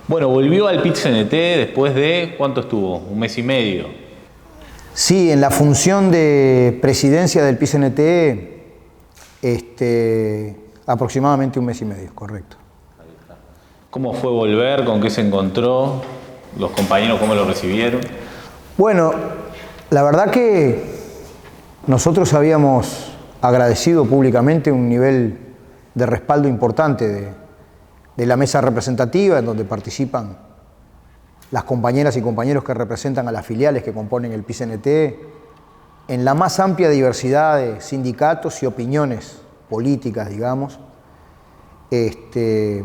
Bueno, volvió al PIT-CNT después de, ¿cuánto estuvo? Un mes y medio. Sí, en la función de presidencia del PIT-CNT, aproximadamente un mes y medio, correcto. ¿Cómo fue volver? ¿Con qué se encontró? ¿Los compañeros cómo lo recibieron? Bueno, la verdad que nosotros habíamos agradecido públicamente un nivel de respaldo importante de la mesa representativa, en donde participan las compañeras y compañeros que representan a las filiales que componen el PIT-CNT, en la más amplia diversidad de sindicatos y opiniones políticas, digamos. Se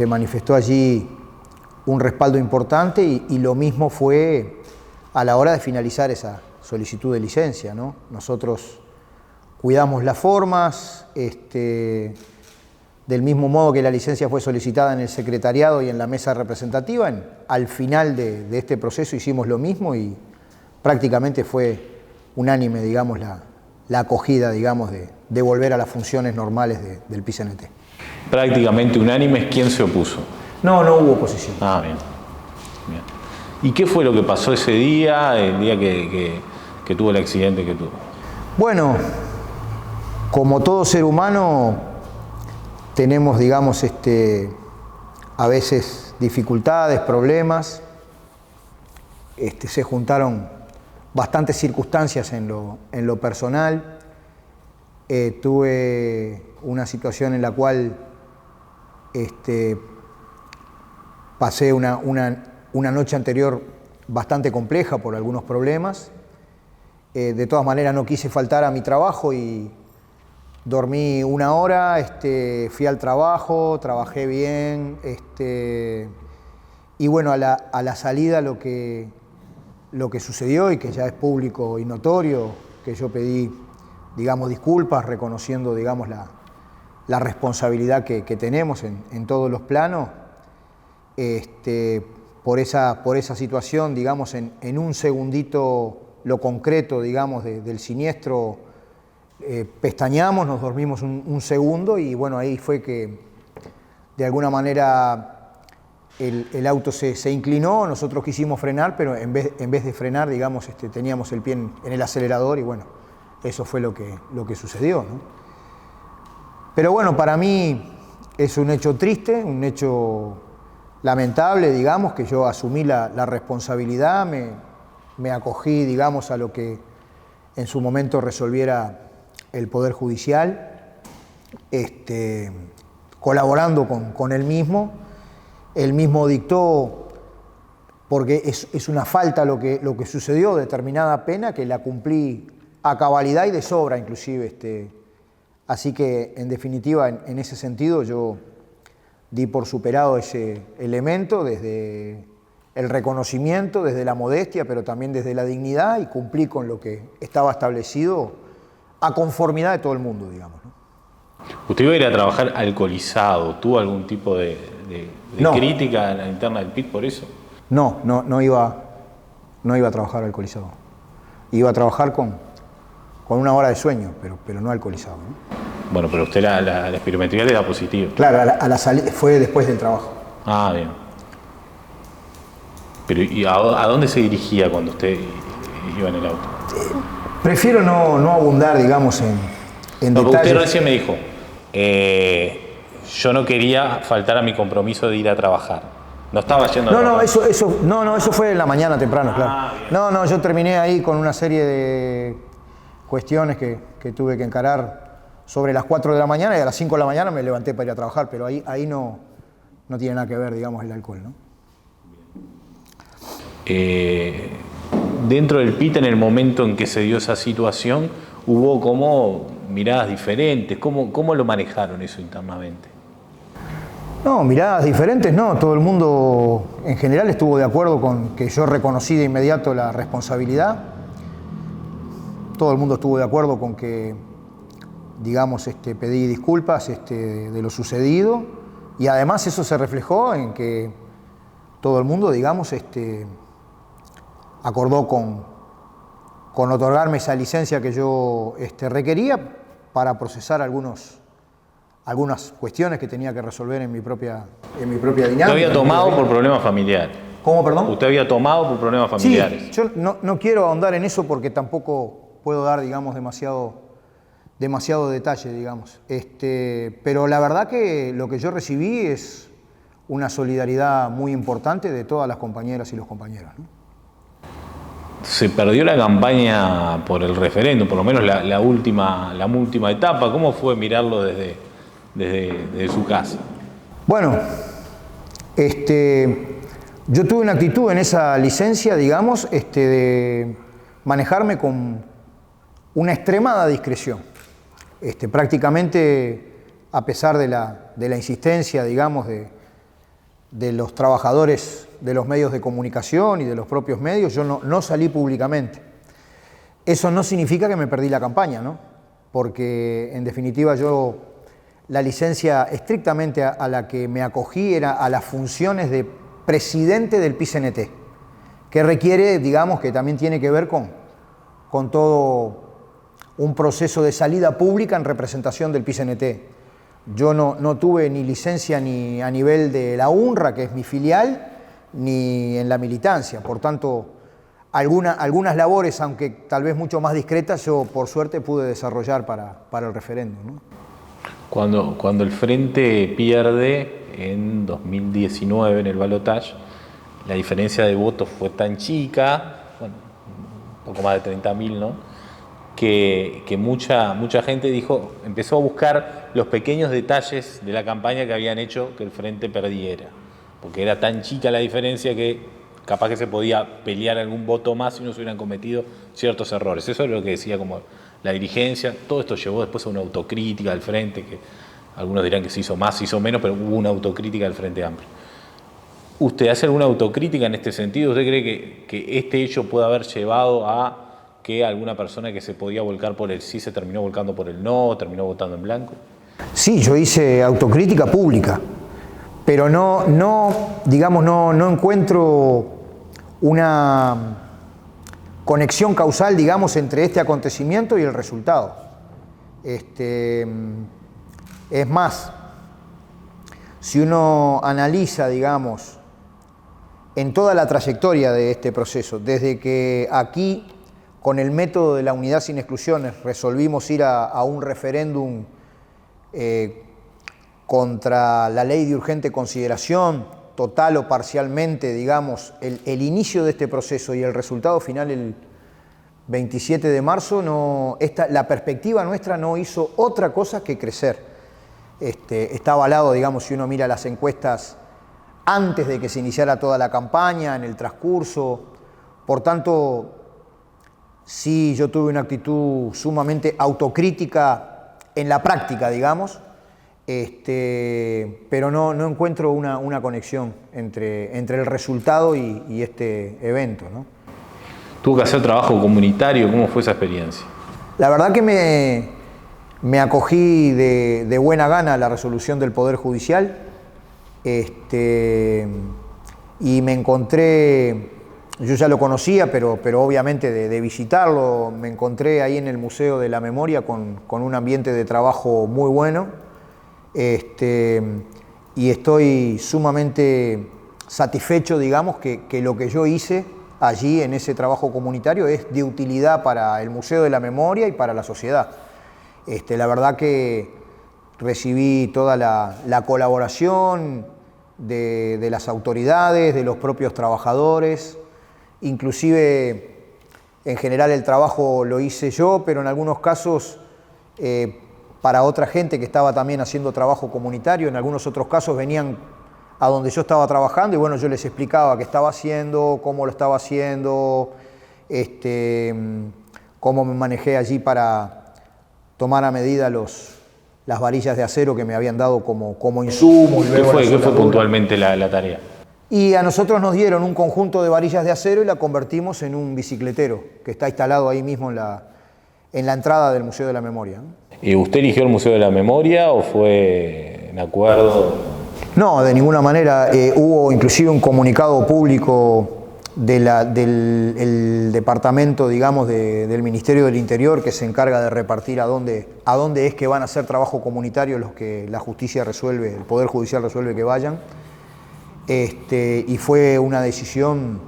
manifestó allí un respaldo importante y lo mismo fue a la hora de finalizar esa solicitud de licencia, ¿no? Nosotros cuidamos las formas, del mismo modo que la licencia fue solicitada en el secretariado y en la mesa representativa, al final de este proceso hicimos lo mismo y prácticamente fue unánime, digamos, la acogida, digamos, de volver a las funciones normales del PIT-CNT. Prácticamente unánime. ¿Quién se opuso? No hubo oposición. Ah, bien. Bien. ¿Y qué fue lo que pasó ese día, el día que tuvo el accidente que tuvo? Bueno, como todo ser humano, tenemos, digamos, a veces dificultades, problemas. Se juntaron bastantes circunstancias en lo personal. Tuve una situación en la cual pasé una noche anterior bastante compleja por algunos problemas. De todas maneras no quise faltar a mi trabajo y dormí una hora, fui al trabajo, trabajé bien, y bueno, a la salida lo que sucedió y que ya es público y notorio, que yo pedí, digamos, disculpas, reconociendo, digamos, la responsabilidad que tenemos en todos los planos, por esa situación, digamos, en un segundito lo concreto, digamos, del siniestro, pestañeamos, nos dormimos un segundo y bueno, ahí fue que de alguna manera el auto se inclinó, nosotros quisimos frenar, pero en vez de frenar, digamos, teníamos el pie en el acelerador y bueno, eso fue lo que sucedió, ¿no? Pero bueno, para mí es un hecho triste, un hecho lamentable, digamos, que yo asumí la responsabilidad, me acogí, digamos, a lo que en su momento resolviera el Poder Judicial, colaborando con él mismo. Él mismo dictó, porque es una falta lo que sucedió, determinada pena, que la cumplí a cabalidad y de sobra, inclusive. Así que, en definitiva, en ese sentido, yo di por superado ese elemento desde el reconocimiento, desde la modestia, pero también desde la dignidad, y cumplí con lo que estaba establecido a conformidad de todo el mundo, digamos, ¿no? ¿Usted iba a ir a trabajar alcoholizado? ¿Tuvo algún tipo de No. crítica en la interna del PIT por eso? No iba a trabajar alcoholizado. Iba a trabajar con una hora de sueño, pero no alcoholizado, ¿no? Bueno, pero usted la espirometría le da positivo. Claro, a la salida fue después del trabajo. Ah, bien. Pero ¿y a dónde se dirigía cuando usted iba en el auto? Prefiero no abundar, digamos, en detalles. Usted recién me dijo, yo no quería faltar a mi compromiso de ir a trabajar. No estaba yendo a trabajar. Eso fue en la mañana temprano, claro. Bien. Yo terminé ahí con una serie de cuestiones que tuve que encarar sobre las 4 de la mañana y a las 5 de la mañana me levanté para ir a trabajar, pero ahí no tiene nada que ver, digamos, el alcohol, ¿no? Dentro del PIT, en el momento en que se dio esa situación, hubo como miradas diferentes. ¿Cómo lo manejaron eso internamente? No, miradas diferentes no. Todo el mundo en general estuvo de acuerdo con que yo reconocí de inmediato la responsabilidad. Todo el mundo estuvo de acuerdo con que, digamos, pedí disculpas de lo sucedido, y además eso se reflejó en que todo el mundo, digamos, acordó con otorgarme esa licencia que yo requería para procesar algunos algunas cuestiones que tenía que resolver en mi propia dinámica. ¿Usted había tomado por problemas familiares? ¿Cómo, perdón? ¿Usted había tomado por problemas familiares? Sí, yo no quiero ahondar en eso porque tampoco puedo dar, digamos, demasiado detalle, digamos. Pero la verdad que lo que yo recibí es una solidaridad muy importante de todas las compañeras y los compañeros, ¿no? Se perdió la campaña por el referéndum, por lo menos la última etapa. ¿Cómo fue mirarlo desde su casa? Bueno, yo tuve una actitud en esa licencia, digamos, de manejarme con una extremada discreción. Prácticamente, a pesar de la insistencia, digamos, de los trabajadores de los medios de comunicación y de los propios medios, yo no salí públicamente. Eso no significa que me perdí la campaña, ¿no? Porque, en definitiva, la licencia estrictamente a la que me acogí era a las funciones de presidente del PICNT, que requiere, digamos, que también tiene que ver con todo un proceso de salida pública en representación del PICNT. Yo no tuve ni licencia ni a nivel de la UNRWA, que es mi filial, ni en la militancia. Por tanto, algunas labores, aunque tal vez mucho más discretas, yo por suerte pude desarrollar para el referéndum, ¿no? Cuando el Frente pierde en 2019 en el balotaje, la diferencia de votos fue tan chica, bueno, un poco más de 30.000, ¿no? Que mucha gente empezó a buscar los pequeños detalles de la campaña que habían hecho que el Frente perdiera, porque era tan chica la diferencia que capaz que se podía pelear algún voto más si no se hubieran cometido ciertos errores. Eso es lo que decía como la dirigencia. Todo esto llevó después a una autocrítica del Frente, que algunos dirán que se hizo más, se hizo menos, pero hubo una autocrítica del Frente Amplio. ¿Usted hace alguna autocrítica en este sentido? ¿Usted cree que este hecho puede haber llevado a que alguna persona que se podía volcar por el sí se terminó volcando por el no, terminó votando en blanco? Sí, yo hice autocrítica pública, pero no encuentro una conexión causal, digamos, entre este acontecimiento y el resultado. Es más, si uno analiza, digamos, en toda la trayectoria de este proceso, desde que aquí, con el método de la unidad sin exclusiones, resolvimos ir a un referéndum contra la ley de urgente consideración, total o parcialmente, digamos, el inicio de este proceso y el resultado final el 27 de marzo, la perspectiva nuestra no hizo otra cosa que crecer. Está avalado, digamos, si uno mira las encuestas antes de que se iniciara toda la campaña, en el transcurso. Por tanto, sí, yo tuve una actitud sumamente autocrítica en la práctica, digamos, pero no encuentro una conexión entre el resultado y este evento, ¿no? ¿Tuvo que hacer trabajo comunitario? ¿Cómo fue esa experiencia? La verdad que me acogí de buena gana a la resolución del Poder Judicial, y me encontré, yo ya lo conocía, pero obviamente de visitarlo, me encontré ahí en el Museo de la Memoria con un ambiente de trabajo muy bueno, y estoy sumamente satisfecho, digamos, que lo que yo hice allí en ese trabajo comunitario es de utilidad para el Museo de la Memoria y para la sociedad. La verdad que recibí toda la colaboración de las autoridades, de los propios trabajadores, inclusive en general el trabajo lo hice yo, pero en algunos casos para otra gente que estaba también haciendo trabajo comunitario, en algunos otros casos venían a donde yo estaba trabajando y bueno, yo les explicaba qué estaba haciendo, cómo lo estaba haciendo, cómo me manejé allí para tomar a medida las varillas de acero que me habían dado como insumo. ¿Qué fue puntualmente la tarea? Y a nosotros nos dieron un conjunto de varillas de acero y la convertimos en un bicicletero que está instalado ahí mismo en la entrada del Museo de la Memoria. ¿Y usted eligió el Museo de la Memoria o fue en acuerdo? No, de ninguna manera. Hubo inclusive un comunicado público el departamento, digamos, del Ministerio del Interior, que se encarga de repartir a dónde es que van a hacer trabajo comunitario los que la justicia resuelve, el Poder Judicial resuelve que vayan. Y fue una decisión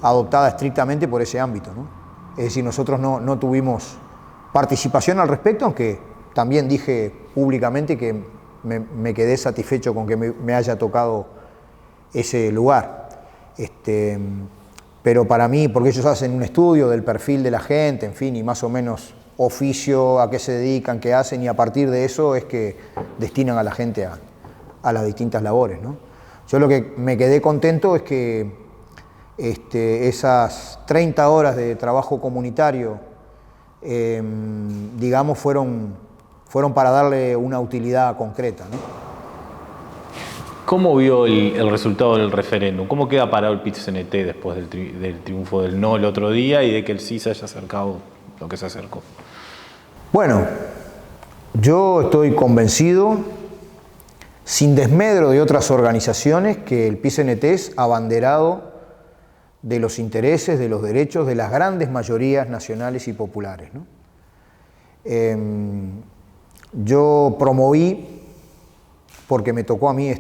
adoptada estrictamente por ese ámbito, ¿no? Es decir, nosotros no tuvimos participación al respecto, aunque también dije públicamente que me quedé satisfecho con que me haya tocado ese lugar. Pero para mí, porque ellos hacen un estudio del perfil de la gente, en fin, y más o menos oficio, a qué se dedican, qué hacen, y a partir de eso es que destinan a la gente a las distintas labores, ¿no? Yo lo que me quedé contento es que esas 30 horas de trabajo comunitario, digamos, fueron para darle una utilidad concreta, ¿no? ¿Cómo vio el resultado del referéndum? ¿Cómo queda parado el PIT-CNT después del triunfo del no el otro día y de que el sí se haya acercado lo que se acercó? Bueno, yo estoy convencido, sin desmedro de otras organizaciones, que el PIT-CNT es abanderado de los intereses, de los derechos de las grandes mayorías nacionales y populares, ¿no? Yo promoví, porque me tocó a mí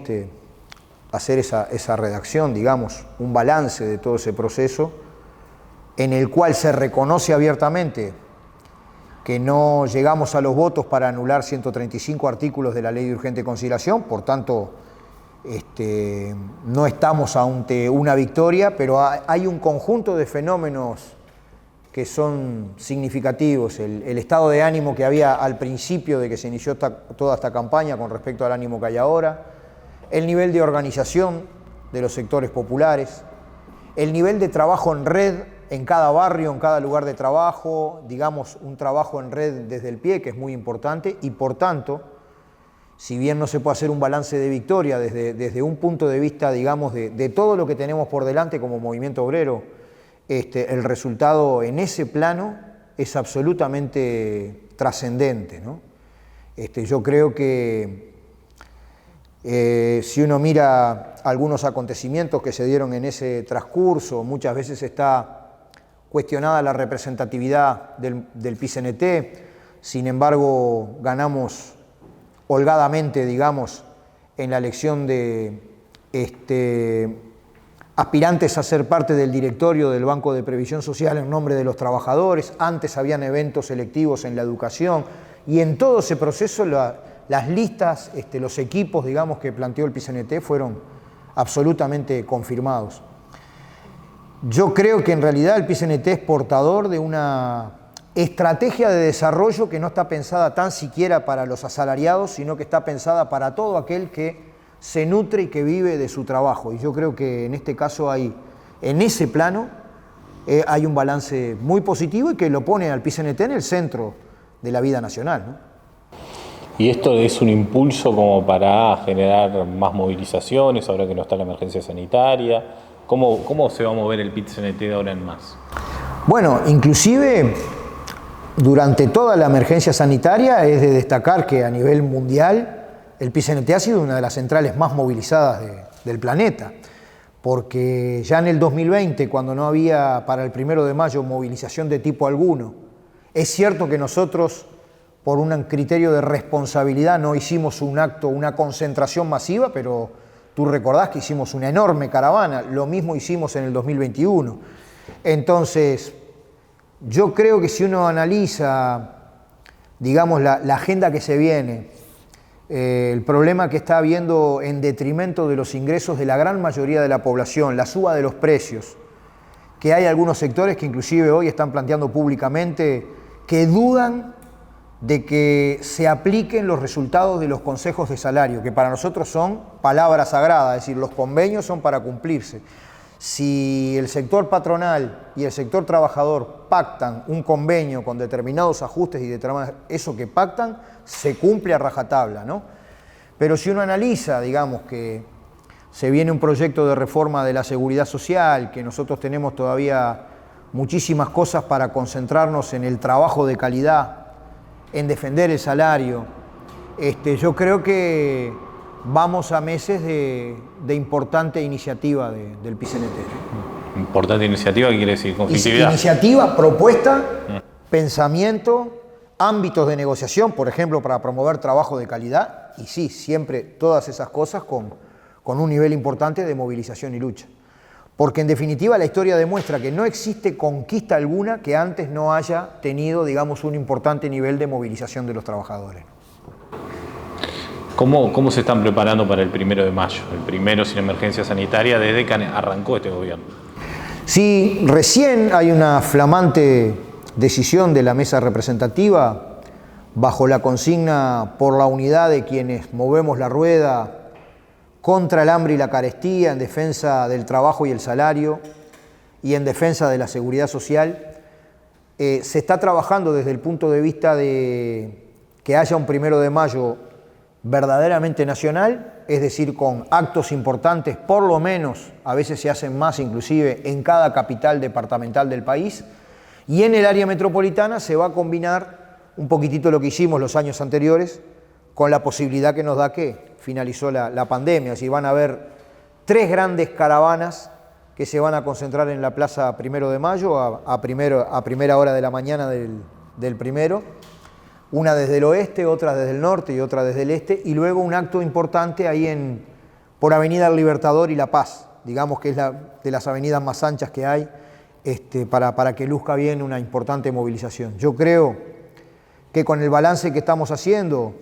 hacer esa redacción, digamos, un balance de todo ese proceso, en el cual se reconoce abiertamente que no llegamos a los votos para anular 135 artículos de la Ley de Urgente Consideración, por tanto, no estamos ante una victoria, pero hay un conjunto de fenómenos que son significativos. El estado de ánimo que había al principio de que se inició toda esta campaña con respecto al ánimo que hay ahora, el nivel de organización de los sectores populares, el nivel de trabajo en red en cada barrio, en cada lugar de trabajo, digamos, un trabajo en red desde el pie, que es muy importante, y por tanto, si bien no se puede hacer un balance de victoria desde un punto de vista, digamos, de todo lo que tenemos por delante como movimiento obrero, el resultado en ese plano es absolutamente trascendente, ¿no? Yo creo que si uno mira algunos acontecimientos que se dieron en ese transcurso, muchas veces está cuestionada la representatividad del PIT-CNT, sin embargo ganamos holgadamente, digamos, en la elección de aspirantes a ser parte del directorio del Banco de Previsión Social en nombre de los trabajadores. Antes habían eventos selectivos en la educación y en todo ese proceso las listas, los equipos, digamos, que planteó el PIT-CNT fueron absolutamente confirmados. Yo creo que en realidad el PIT-CNT es portador de una estrategia de desarrollo que no está pensada tan siquiera para los asalariados, sino que está pensada para todo aquel que se nutre y que vive de su trabajo. Y yo creo que en este caso en ese plano, hay un balance muy positivo y que lo pone al PIT-CNT en el centro de la vida nacional, ¿no? ¿Y esto es un impulso como para generar más movilizaciones ahora que no está la emergencia sanitaria? ¿Cómo se va a mover el PIT-CNT de ahora en más? Bueno, inclusive durante toda la emergencia sanitaria es de destacar que a nivel mundial el PIT-CNT ha sido una de las centrales más movilizadas del planeta, porque ya en el 2020, cuando no había para el 1 de mayo movilización de tipo alguno, es cierto que nosotros, por un criterio de responsabilidad, no hicimos un acto, una concentración masiva, pero tú recordás que hicimos una enorme caravana, lo mismo hicimos en el 2021. Entonces, yo creo que si uno analiza, digamos, la agenda que se viene, el problema que está habiendo en detrimento de los ingresos de la gran mayoría de la población, la suba de los precios, que hay algunos sectores que inclusive hoy están planteando públicamente que dudan de que se apliquen los resultados de los consejos de salario, que para nosotros son palabra sagrada, es decir, los convenios son para cumplirse. Si el sector patronal y el sector trabajador pactan un convenio con determinados ajustes y eso que pactan se cumple a rajatabla, ¿no? Pero si uno analiza, digamos, que se viene un proyecto de reforma de la seguridad social, que nosotros tenemos todavía muchísimas cosas para concentrarnos en el trabajo de calidad, en defender el salario, yo creo que vamos a meses de importante iniciativa del PIT-CNT. Importante iniciativa, ¿qué quiere decir? Conflictividad. Iniciativa, propuesta, pensamiento, ámbitos de negociación, por ejemplo, para promover trabajo de calidad, y sí, siempre todas esas cosas con un nivel importante de movilización y lucha. Porque en definitiva la historia demuestra que no existe conquista alguna que antes no haya tenido, digamos, un importante nivel de movilización de los trabajadores. ¿Cómo se están preparando para el 1 de mayo? El primero sin emergencia sanitaria desde que arrancó este gobierno. Sí, recién hay una flamante decisión de la mesa representativa bajo la consigna por la unidad de quienes movemos la rueda contra el hambre y la carestía, en defensa del trabajo y el salario y en defensa de la seguridad social. Se está trabajando desde el punto de vista de que haya un 1 de mayo verdaderamente nacional, es decir, con actos importantes, por lo menos, a veces se hacen más inclusive, en cada capital departamental del país, y en el área metropolitana se va a combinar un poquitito lo que hicimos los años anteriores con la posibilidad que nos da que finalizó la pandemia. Es decir, van a haber 3 grandes caravanas que se van a concentrar en la Plaza 1 de Mayo a primera hora de la mañana del primero, una desde el oeste, otra desde el norte y otra desde el este, y luego un acto importante ahí por Avenida del Libertador y La Paz, digamos que es de las avenidas más anchas que hay, para que luzca bien una importante movilización. Yo creo que con el balance que estamos haciendo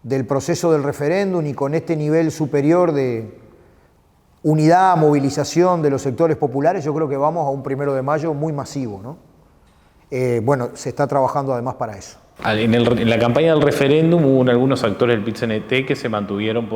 del proceso del referéndum y con este nivel superior de unidad, movilización de los sectores populares, yo creo que vamos a un 1 de mayo muy masivo, ¿no? Bueno, se está trabajando además para eso. En la campaña del referéndum hubo algunos actores del PIT-CNT que se mantuvieron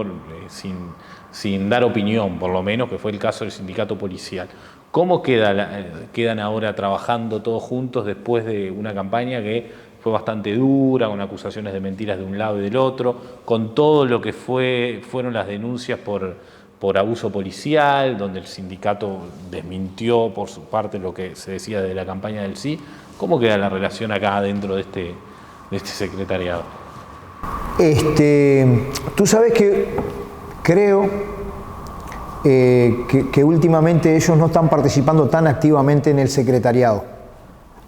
sin dar opinión, por lo menos, que fue el caso del sindicato policial. ¿Cómo quedan ahora trabajando todos juntos después de una campaña que fue bastante dura, con acusaciones de mentiras de un lado y del otro, con todo lo que fueron las denuncias por abuso policial, donde el sindicato desmintió por su parte lo que se decía de la campaña del sí? ¿Cómo queda la relación acá dentro de este secretariado? Tú sabes que creo que últimamente ellos no están participando tan activamente en el secretariado,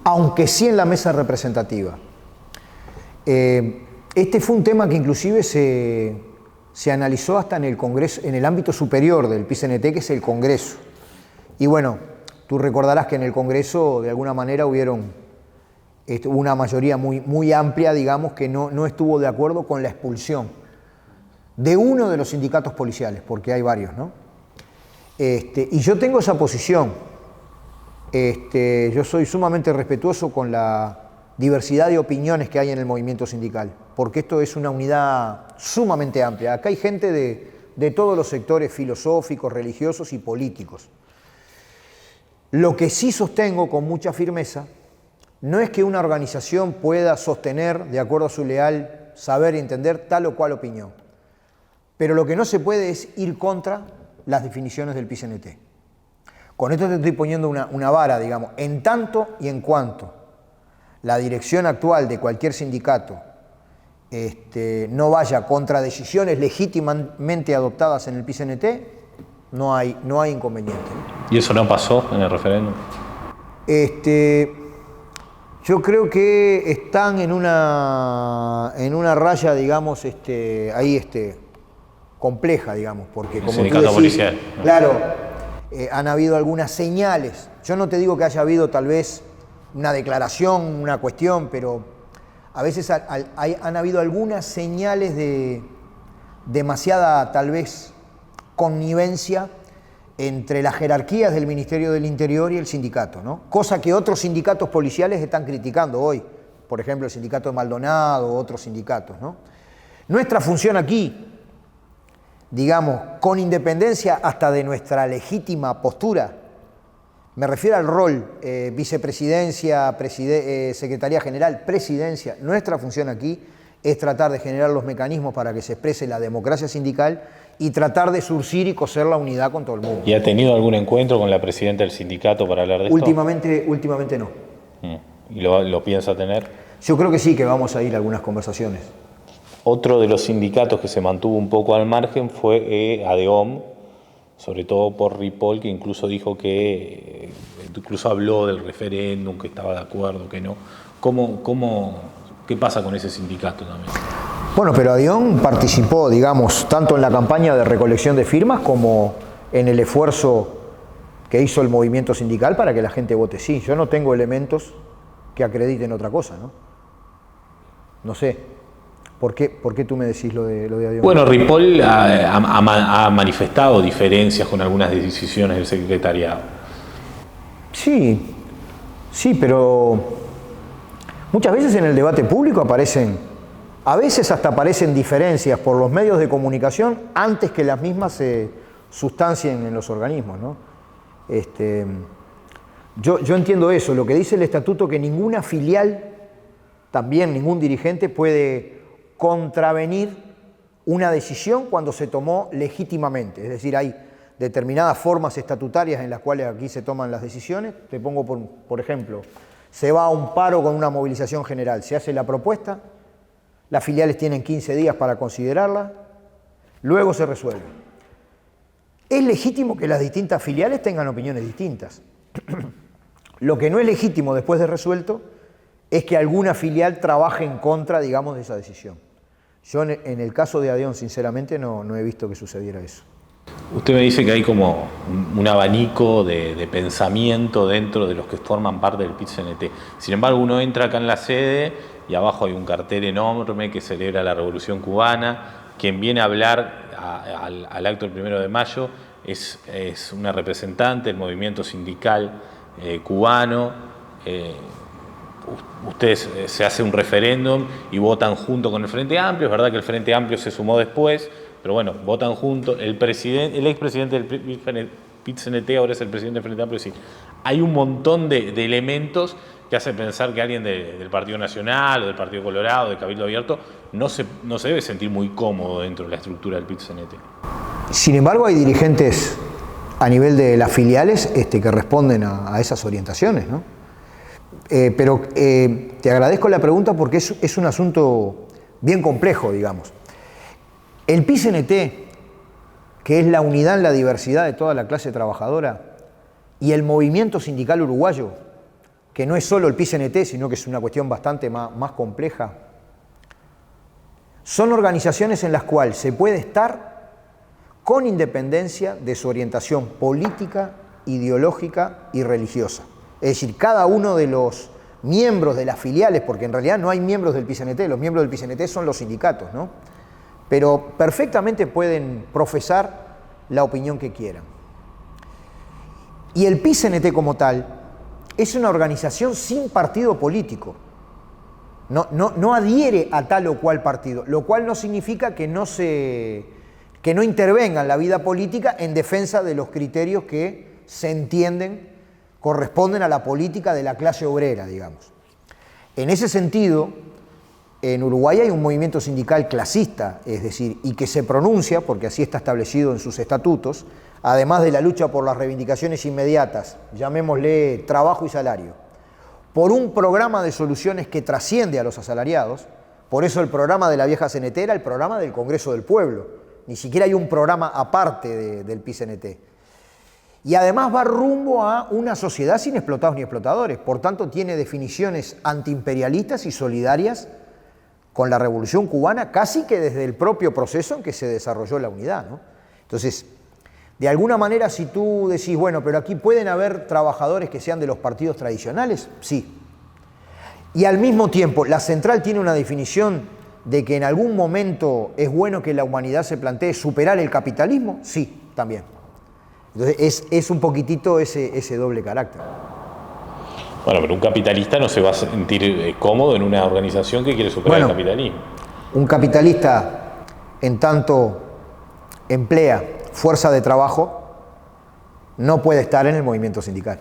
aunque sí en la mesa representativa. Este fue un tema que inclusive se analizó hasta en el Congreso, en el ámbito superior del PIT-CNT, que es el Congreso. Y bueno, tú recordarás que en el Congreso de alguna manera hubo una mayoría muy amplia, digamos, que no estuvo de acuerdo con la expulsión de uno de los sindicatos policiales, porque hay varios, ¿no? Y yo tengo esa posición. Yo soy sumamente respetuoso con la diversidad de opiniones que hay en el movimiento sindical, porque esto es una unidad sumamente amplia. Acá hay gente de todos los sectores filosóficos, religiosos y políticos. Lo que sí sostengo con mucha firmeza no es que una organización pueda sostener, de acuerdo a su leal saber y entender, tal o cual opinión. Pero lo que no se puede es ir contra las definiciones del PIT-CNT. Con esto te estoy poniendo una vara, digamos, en tanto y en cuanto la dirección actual de cualquier sindicato no vaya contra decisiones legítimamente adoptadas en el PIT-CNT, no hay inconveniente. ¿Y eso no pasó en el referéndum? Yo creo que están en una raya, digamos, compleja, digamos, porque como sindicato tú decís, policial, ¿no? Claro, han habido algunas señales. Yo no te digo que haya habido tal vez una declaración, una cuestión, pero a veces han habido algunas señales de demasiada, tal vez, connivencia entre las jerarquías del Ministerio del Interior y el sindicato, ¿no? Cosa que otros sindicatos policiales están criticando hoy, por ejemplo el sindicato de Maldonado, otros sindicatos, ¿no? Nuestra función aquí, digamos, con independencia hasta de nuestra legítima postura, me refiero al rol, vicepresidencia, secretaría general, presidencia, nuestra función aquí es tratar de generar los mecanismos para que se exprese la democracia sindical y tratar de surcir y coser la unidad con todo el mundo. ¿Y ha tenido algún encuentro con la presidenta del sindicato para hablar de esto? Últimamente no. ¿Y lo piensa tener? Yo creo que sí, que vamos a ir a algunas conversaciones. Otro de los sindicatos que se mantuvo un poco al margen fue ADEOM, sobre todo por Ripoll, que incluso dijo que, incluso habló del referéndum, que estaba de acuerdo, que no. ¿Qué pasa con ese sindicato también? Bueno, pero Adión participó, digamos, tanto en la campaña de recolección de firmas como en el esfuerzo que hizo el movimiento sindical para que la gente vote sí. Yo no tengo elementos que acrediten otra cosa, ¿no? No sé. ¿Por qué tú me decís lo de Adión? Bueno, Ripoll ha manifestado diferencias con algunas decisiones del secretariado. Sí, pero muchas veces en el debate público a veces hasta aparecen diferencias por los medios de comunicación antes que las mismas se sustancien en los organismos, ¿no? Yo entiendo eso, lo que dice el estatuto, que ninguna filial, también ningún dirigente puede contravenir una decisión cuando se tomó legítimamente. Es decir, hay determinadas formas estatutarias en las cuales aquí se toman las decisiones. Te pongo por ejemplo, se va a un paro con una movilización general, se hace la propuesta, las filiales tienen 15 días para considerarla, luego se resuelve. Es legítimo que las distintas filiales tengan opiniones distintas. Lo que no es legítimo después de resuelto es que alguna filial trabaje en contra, digamos, de esa decisión. Yo en el caso de Adión, sinceramente, no he visto que sucediera eso. Usted me dice que hay como un abanico de pensamiento dentro de los que forman parte del PIT-CNT. Sin embargo, uno entra acá en la sede y abajo hay un cartel enorme que celebra la Revolución Cubana. Quien viene a hablar al acto del 1 de mayo es una representante del movimiento sindical cubano. Ustedes se hace un referéndum y votan junto con el Frente Amplio. Es verdad que el Frente Amplio se sumó después, pero bueno, votan juntos. El expresidente del PIT-CNT ahora es el presidente del Frente Amplio. Es decir, hay un montón de elementos que hacen pensar que alguien del Partido Nacional o del Partido Colorado, de Cabildo Abierto, no se debe sentir muy cómodo dentro de la estructura del PIT-CNT. Sin embargo, hay dirigentes a nivel de las filiales que responden a esas orientaciones, ¿no? Pero te agradezco la pregunta porque es un asunto bien complejo, digamos. El PIT-CNT, que es la unidad en la diversidad de toda la clase trabajadora, y el movimiento sindical uruguayo, que no es solo el PIT-CNT, sino que es una cuestión bastante más compleja, son organizaciones en las cuales se puede estar con independencia de su orientación política, ideológica y religiosa. Es decir, cada uno de los miembros de las filiales, porque en realidad no hay miembros del PIT-CNT, los miembros del PIT-CNT son los sindicatos, ¿no? Pero perfectamente pueden profesar la opinión que quieran. Y el PIT-CNT como tal es una organización sin partido político. No adhiere a tal o cual partido, lo cual no significa que no intervenga en la vida política en defensa de los criterios que se entienden corresponden a la política de la clase obrera, digamos. En ese sentido, en Uruguay hay un movimiento sindical clasista, es decir, y que se pronuncia, porque así está establecido en sus estatutos, además de la lucha por las reivindicaciones inmediatas, llamémosle trabajo y salario, por un programa de soluciones que trasciende a los asalariados. Por eso el programa de la vieja CNT era el programa del Congreso del Pueblo, ni siquiera hay un programa aparte del PIT-CNT. Y además va rumbo a una sociedad sin explotados ni explotadores, por tanto tiene definiciones antiimperialistas y solidarias con la Revolución Cubana, casi que desde el propio proceso en que se desarrolló la unidad, ¿no? Entonces, de alguna manera, si tú decís, bueno, pero aquí pueden haber trabajadores que sean de los partidos tradicionales, sí. Y al mismo tiempo, la central tiene una definición de que en algún momento es bueno que la humanidad se plantee superar el capitalismo, sí, también. Entonces es un poquitito ese doble carácter. Bueno, pero un capitalista no se va a sentir cómodo en una organización que quiere superar el capitalismo. Un capitalista, en tanto emplea fuerza de trabajo, no puede estar en el movimiento sindical.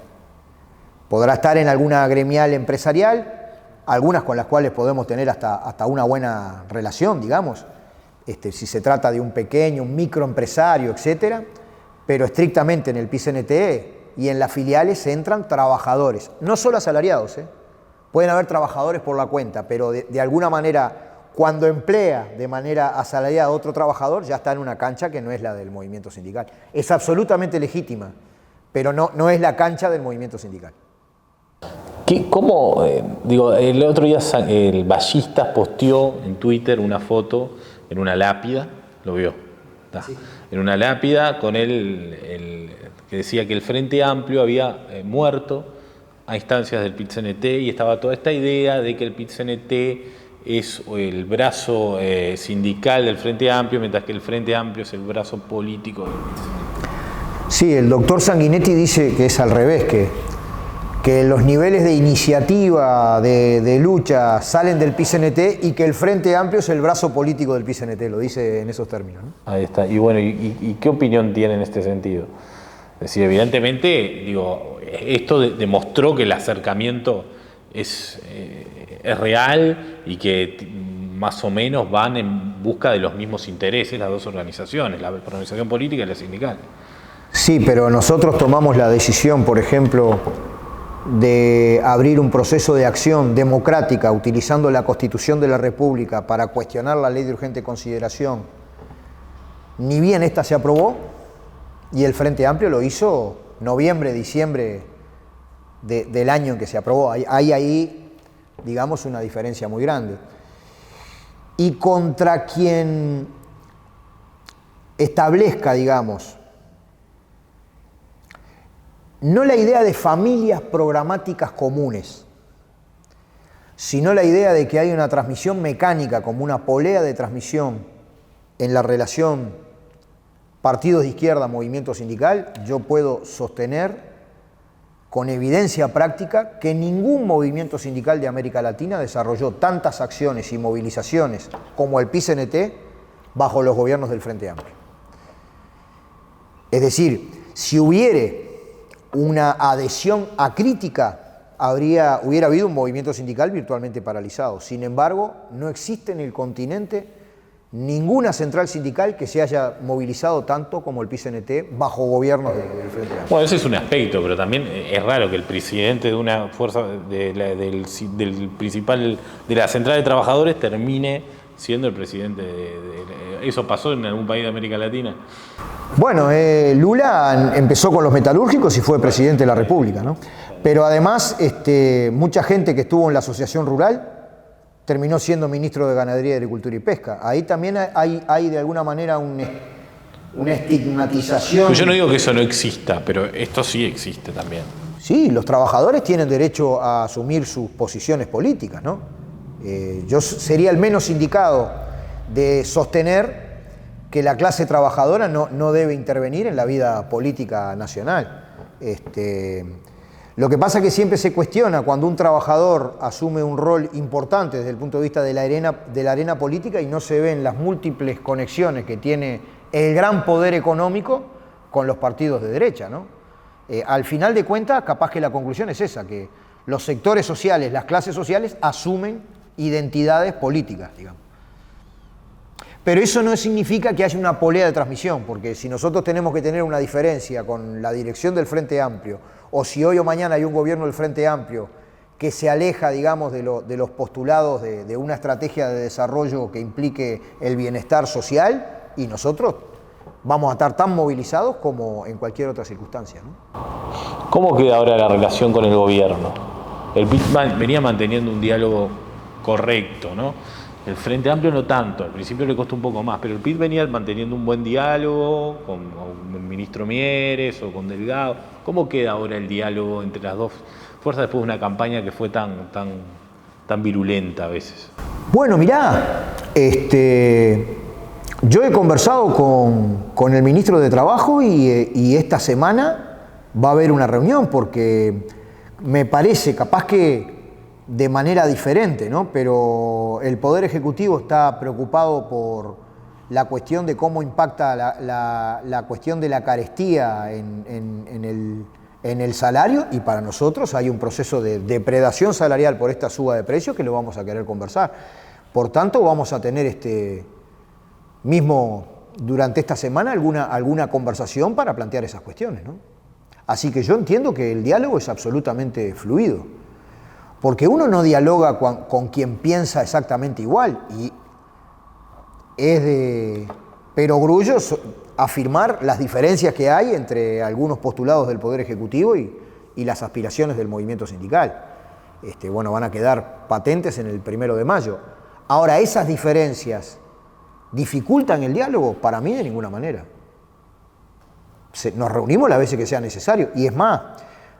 Podrá estar en alguna gremial empresarial, algunas con las cuales podemos tener hasta una buena relación, digamos, si se trata de un pequeño, un microempresario, etcétera. Pero estrictamente en el PIT-CNT y en las filiales entran trabajadores, no solo asalariados, pueden haber trabajadores por la cuenta, pero de alguna manera cuando emplea de manera asalariada a otro trabajador, ya está en una cancha que no es la del movimiento sindical. Es absolutamente legítima, pero no es la cancha del movimiento sindical. ¿Cómo? Digo, el otro día el Ballistas posteó en Twitter una foto en una lápida, lo vio, sí. En una lápida con que decía que el Frente Amplio había muerto a instancias del PIT-CNT, y estaba toda esta idea de que el PIT-CNT es el brazo sindical del Frente Amplio, mientras que el Frente Amplio es el brazo político del PIT-CNT. Sí, el doctor Sanguinetti dice que es al revés, que los niveles de iniciativa, de lucha, salen del PIT-CNT y que el Frente Amplio es el brazo político del PIT-CNT, lo dice en esos términos, ¿no? Ahí está. Y bueno, ¿y qué opinión tiene en este sentido? Es decir, evidentemente, digo, esto demostró que el acercamiento es real y que más o menos van en busca de los mismos intereses las dos organizaciones, la organización política y la sindical. Sí, pero nosotros tomamos la decisión, por ejemplo, de abrir un proceso de acción democrática utilizando la Constitución de la República para cuestionar la ley de urgente consideración. Ni bien esta se aprobó, y el Frente Amplio lo hizo noviembre, diciembre del año en que se aprobó. Hay ahí, digamos, una diferencia muy grande. Y contra quien establezca, digamos, no la idea de familias programáticas comunes, sino la idea de que hay una transmisión mecánica, como una polea de transmisión en la relación partidos de izquierda, movimiento sindical, yo puedo sostener con evidencia práctica que ningún movimiento sindical de América Latina desarrolló tantas acciones y movilizaciones como el PIT-CNT bajo los gobiernos del Frente Amplio. Es decir, si hubiere una adhesión acrítica, hubiera habido un movimiento sindical virtualmente paralizado. Sin embargo, no existe en el continente ninguna central sindical que se haya movilizado tanto como el PIT-CNT bajo gobiernos del Frente Amplio. Bueno, ese es un aspecto, pero también es raro que el presidente de una fuerza del principal de la central de trabajadores termine siendo el presidente ¿eso pasó en algún país de América Latina? Bueno, Lula empezó con los metalúrgicos y fue presidente de la República, ¿no? Pero además, mucha gente que estuvo en la Asociación Rural terminó siendo ministro de Ganadería, Agricultura y Pesca. Ahí también hay de alguna manera una estigmatización. Yo no digo que eso no exista, pero esto sí existe también. Sí, los trabajadores tienen derecho a asumir sus posiciones políticas, ¿no? Yo sería el menos indicado de sostener que la clase trabajadora no debe intervenir en la vida política nacional. Lo que pasa es que siempre se cuestiona cuando un trabajador asume un rol importante desde el punto de vista de la arena política y no se ven las múltiples conexiones que tiene el gran poder económico con los partidos de derecha, ¿no? Al final de cuentas, capaz que la conclusión es esa, que los sectores sociales, las clases sociales, asumen identidades políticas, digamos. Pero eso no significa que haya una polea de transmisión, porque si nosotros tenemos que tener una diferencia con la dirección del Frente Amplio, o si hoy o mañana hay un gobierno del Frente Amplio que se aleja, digamos, de los postulados de una estrategia de desarrollo que implique el bienestar social, y nosotros vamos a estar tan movilizados como en cualquier otra circunstancia, ¿no? ¿Cómo queda ahora la relación con el gobierno? El PIT venía manteniendo un diálogo correcto, ¿no? El Frente Amplio no tanto, al principio le costó un poco más, pero el PIT venía manteniendo un buen diálogo con el ministro Mieres o con Delgado. ¿Cómo queda ahora el diálogo entre las dos fuerzas después de una campaña que fue tan virulenta a veces? Bueno, mirá, yo he conversado con el ministro de Trabajo y esta semana va a haber una reunión, porque me parece, capaz que de manera diferente, ¿no? Pero el Poder Ejecutivo está preocupado por la cuestión de cómo impacta la cuestión de la carestía en el salario, y para nosotros hay un proceso de depredación salarial por esta suba de precios que lo vamos a querer conversar. Por tanto, vamos a tener durante esta semana alguna conversación para plantear esas cuestiones, ¿no? Así que yo entiendo que el diálogo es absolutamente fluido. Porque uno no dialoga con quien piensa exactamente igual, y es de perogrullo afirmar las diferencias que hay entre algunos postulados del Poder Ejecutivo y las aspiraciones del movimiento sindical. Bueno, van a quedar patentes en el 1 de mayo. Ahora, ¿esas diferencias dificultan el diálogo? Para mí, de ninguna manera. Nos reunimos las veces que sea necesario, y es más,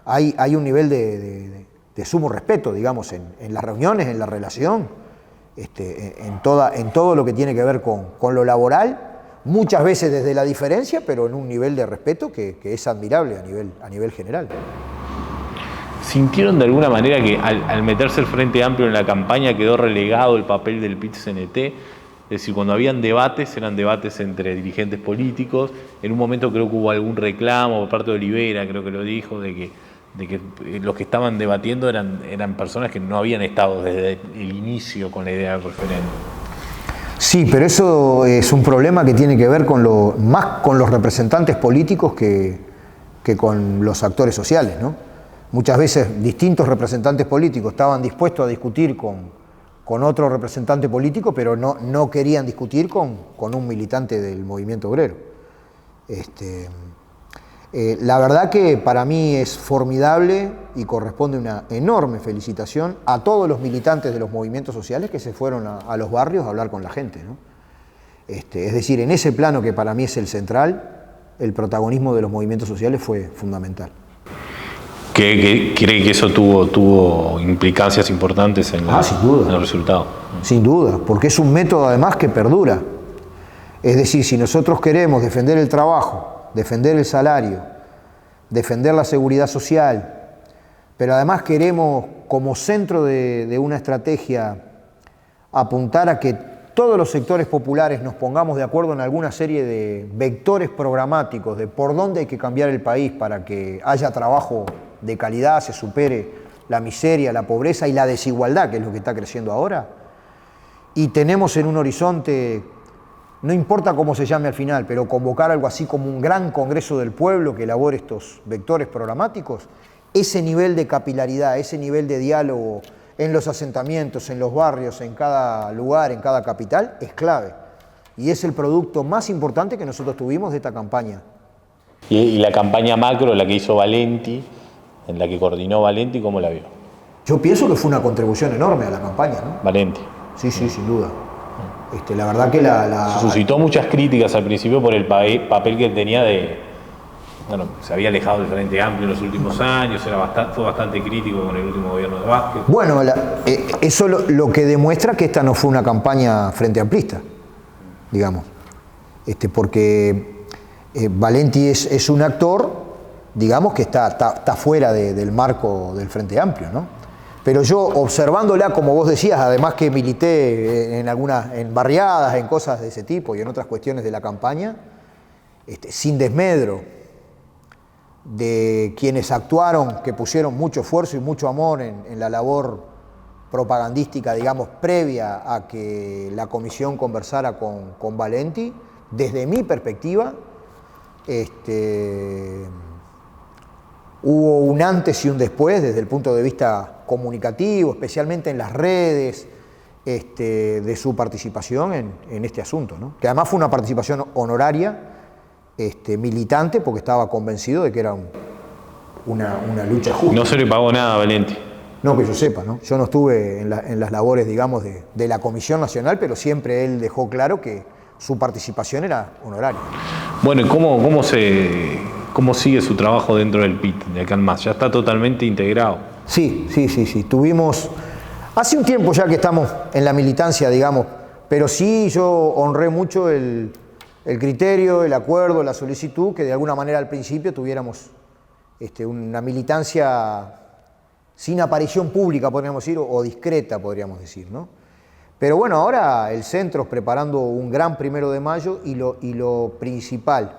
hay un nivel de sumo respeto, digamos, en las reuniones, en la relación, en todo lo que tiene que ver con lo laboral, muchas veces desde la diferencia, pero en un nivel de respeto que es admirable a nivel general. ¿Sintieron de alguna manera que al meterse el Frente Amplio en la campaña quedó relegado el papel del PIT-CNT? Es decir, cuando habían debates, eran debates entre dirigentes políticos. En un momento creo que hubo algún reclamo por parte de Olivera, creo que lo dijo, de que los que estaban debatiendo eran personas que no habían estado desde el inicio con la idea del referéndum. Sí, pero eso es un problema que tiene que ver más con los representantes políticos que con los actores sociales, ¿no? Muchas veces distintos representantes políticos estaban dispuestos a discutir con otro representante político, pero no querían discutir con un militante del movimiento obrero. La verdad que para mí es formidable y corresponde una enorme felicitación a todos los militantes de los movimientos sociales que se fueron a los barrios a hablar con la gente, ¿no? Es decir, en ese plano que para mí es el central, el protagonismo de los movimientos sociales fue fundamental. ¿Cree que eso tuvo implicancias importantes en el resultado? Sin duda, porque es un método además que perdura. Es decir, si nosotros queremos defender el trabajo, defender el salario, defender la seguridad social, pero además queremos como centro de una estrategia apuntar a que todos los sectores populares nos pongamos de acuerdo en alguna serie de vectores programáticos de por dónde hay que cambiar el país para que haya trabajo de calidad, se supere la miseria, la pobreza y la desigualdad, que es lo que está creciendo ahora, y tenemos en un horizonte, no importa cómo se llame al final, pero convocar algo así como un gran Congreso del Pueblo que elabore estos vectores programáticos, ese nivel de capilaridad, ese nivel de diálogo en los asentamientos, en los barrios, en cada lugar, en cada capital, es clave. Y es el producto más importante que nosotros tuvimos de esta campaña. Y la campaña macro, la que hizo Valenti, en la que coordinó Valenti, ¿cómo la vio? Yo pienso que fue una contribución enorme a la campaña, ¿no? Valenti. Sí, sin duda. La verdad que suscitó muchas críticas al principio por el papel que tenía se había alejado del Frente Amplio en los últimos años, fue bastante crítico con el último gobierno de Vázquez. Bueno, eso lo que demuestra que esta no fue una campaña frente amplista, digamos. Porque Valenti es un actor, digamos, que está fuera del marco del Frente Amplio, ¿no? Pero yo, observándola, como vos decías, además que milité en barriadas, en cosas de ese tipo y en otras cuestiones de la campaña, sin desmedro de quienes actuaron, que pusieron mucho esfuerzo y mucho amor en la labor propagandística, digamos, previa a que la comisión conversara con Valenti, desde mi perspectiva, hubo un antes y un después desde el punto de vista comunicativo, especialmente en las redes, de su participación en este asunto, ¿no? Que además fue una participación honoraria, militante, porque estaba convencido de que era una lucha justa. No se le pagó nada a Valenti. No, que yo sepa, ¿no? Yo no estuve en las labores, digamos, de la Comisión Nacional, pero siempre él dejó claro que su participación era honoraria. Bueno, ¿y cómo sigue su trabajo dentro del PIT de acá en más? ¿Ya está totalmente integrado? Sí. Tuvimos, hace un tiempo ya que estamos en la militancia, digamos, pero sí yo honré mucho el criterio, el acuerdo, la solicitud, que de alguna manera al principio tuviéramos una militancia sin aparición pública, podríamos decir, o discreta, podríamos decir, ¿no? Pero bueno, ahora el centro es preparando un gran 1 de mayo y lo principal,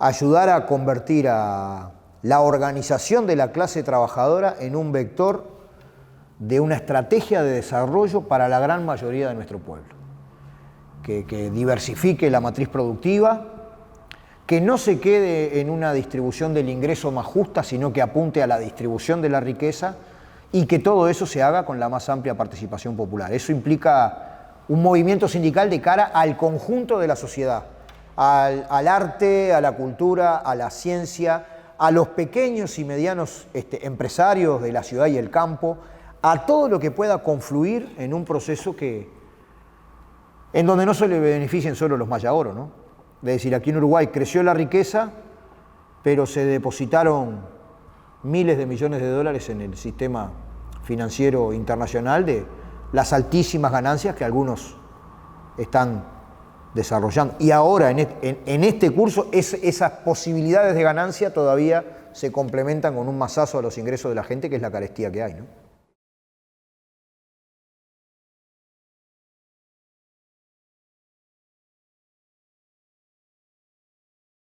ayudar a convertir a la organización de la clase trabajadora en un vector de una estrategia de desarrollo para la gran mayoría de nuestro pueblo. Que diversifique la matriz productiva, que no se quede en una distribución del ingreso más justa, sino que apunte a la distribución de la riqueza y que todo eso se haga con la más amplia participación popular. Eso implica un movimiento sindical de cara al conjunto de la sociedad, al arte, a la cultura, a la ciencia, a los pequeños y medianos empresarios de la ciudad y el campo, a todo lo que pueda confluir en un proceso en donde no se le beneficien solo los Mayaoro, ¿no? Es decir, aquí en Uruguay creció la riqueza, pero se depositaron miles de millones de dólares en el sistema financiero internacional de las altísimas ganancias que algunos están desarrollando. Y ahora, en este curso, esas posibilidades de ganancia todavía se complementan con un mazazo a los ingresos de la gente, que es la carestía que hay, ¿no?